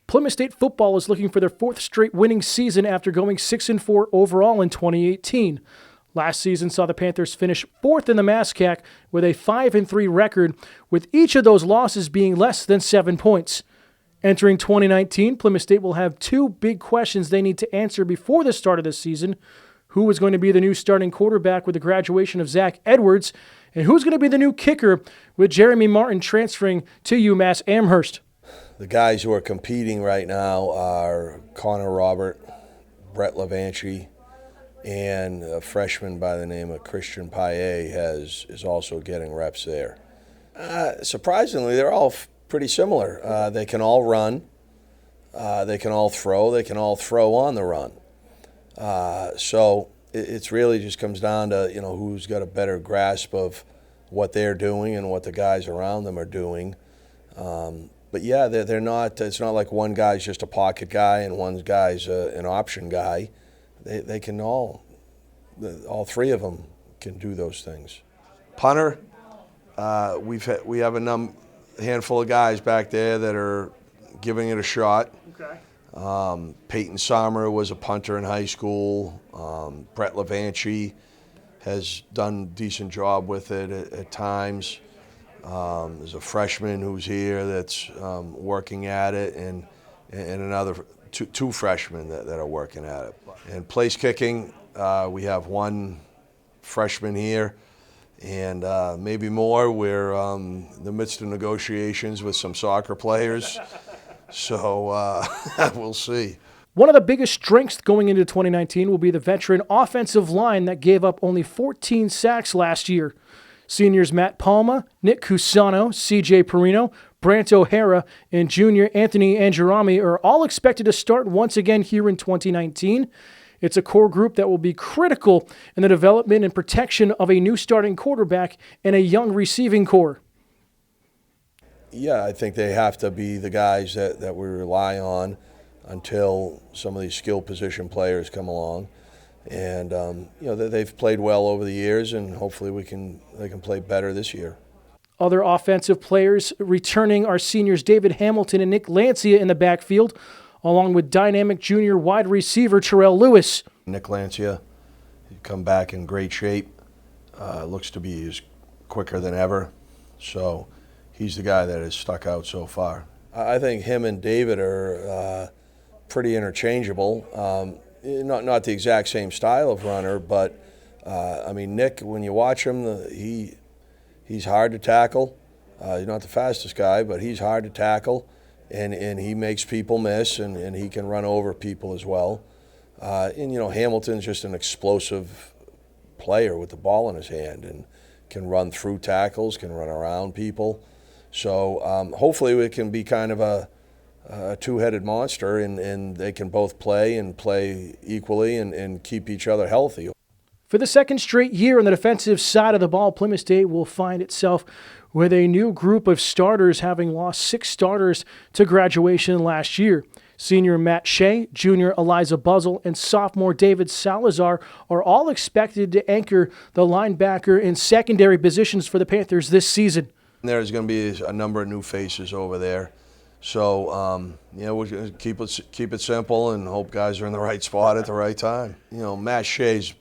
Plymouth State football is looking for their fourth straight winning season after going 6-4 overall in 2018. Last season saw the Panthers finish fourth in the MASCAC with a 5-3 record, with each of those losses being less than 7 points. Entering 2019, Plymouth State will have two big questions they need to answer before the start of the season. Who is going to be the new starting quarterback with the graduation of Zach Edwards? And who's going to be the new kicker with Jeremy Martin transferring to UMass Amherst? The guys who are competing right now are Connor Robert, Brett Levanchi, and a freshman by the name of Christian Paillet is also getting reps there. Surprisingly, they're all pretty similar. They can all run. They can all throw. They can all throw on the run. So it's really just comes down to, who's got a better grasp of what they're doing and what the guys around them are doing. But yeah, they're not. It's not like one guy's just a pocket guy and one guy's an option guy. They can all three of them can do those things. Punter, we have a handful of guys back there that are giving it a shot. Okay. Peyton Sommer was a punter in high school. Brett Levanchi has done a decent job with it at times. There's a freshman who's here that's working at it, and another two freshmen that are working at it. And place kicking, we have one freshman here, and maybe more. We're in the midst of negotiations with some soccer players, so we'll see. One of the biggest strengths going into 2019 will be the veteran offensive line that gave up only 14 sacks last year. Seniors Matt Palma, Nick Cusano, C.J. Perino, Brant O'Hara, and junior Anthony Angerami are all expected to start once again here in 2019. It's a core group that will be critical in the development and protection of a new starting quarterback and a young receiving core. Yeah, I think they have to be the guys that we rely on until some of these skill position players come along. And they've played well over the years, and hopefully they can play better this year. Other offensive players returning are seniors David Hamilton and Nick Lancia in the backfield, along with dynamic junior wide receiver Terrell Lewis. Nick Lancia, he come back in great shape. Looks to be quicker than ever. So he's the guy that has stuck out so far. I think him and David are pretty interchangeable. Not the exact same style of runner, but Nick, when you watch him, he's hard to tackle. He's not the fastest guy, but he's hard to tackle, and he makes people miss, and he can run over people as well. Hamilton's just an explosive player with the ball in his hand and can run through tackles, can run around people. So hopefully it can be kind of a two-headed monster, and they can both play equally and keep each other healthy. For the second straight year on the defensive side of the ball, Plymouth State will find itself with a new group of starters, having lost 6 starters to graduation last year. Senior Matt Shea, junior Eliza Buzzle, and sophomore David Salazar are all expected to anchor the linebacker and secondary positions for the Panthers this season. There's going to be a number of new faces over there. So, we're going to keep it simple and hope guys are in the right spot at the right time. Matt Shea's,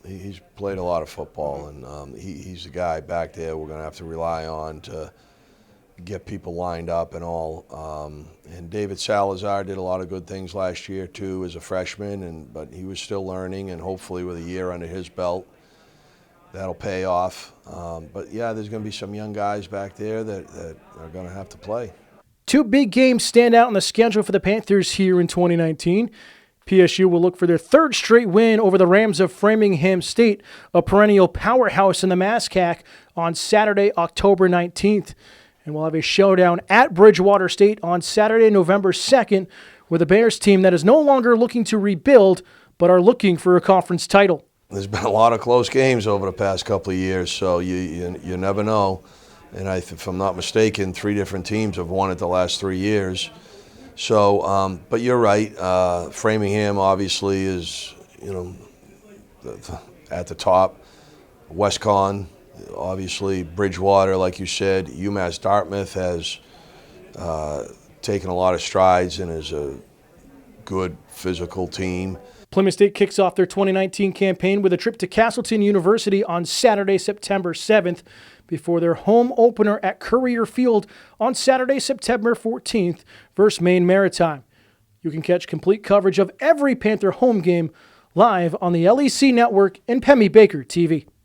he's played a lot of football, and he's the guy back there we're going to have to rely on to get people lined up and all. And David Salazar did a lot of good things last year, too, as a freshman, but he was still learning, and hopefully with a year under his belt, that'll pay off. But, yeah, there's going to be some young guys back there that are going to have to play. Two big games stand out on the schedule for the Panthers here in 2019. PSU will look for their third straight win over the Rams of Framingham State, a perennial powerhouse in the MASCAC, on Saturday, October 19th. And we'll have a showdown at Bridgewater State on Saturday, November 2nd, with a Bears team that is no longer looking to rebuild, but are looking for a conference title. There's been a lot of close games over the past couple of years, so you never know. And if I'm not mistaken, 3 different teams have won it the last 3 years. So, but you're right. Framingham obviously is, at the top. WestCon, obviously. Bridgewater, like you said. UMass Dartmouth has taken a lot of strides and is a good physical team. Plymouth State kicks off their 2019 campaign with a trip to Castleton University on Saturday, September 7th, before their home opener at Courier Field on Saturday, September 14th versus Maine Maritime. You can catch complete coverage of every Panther home game live on the LEC Network and Pemmy Baker TV.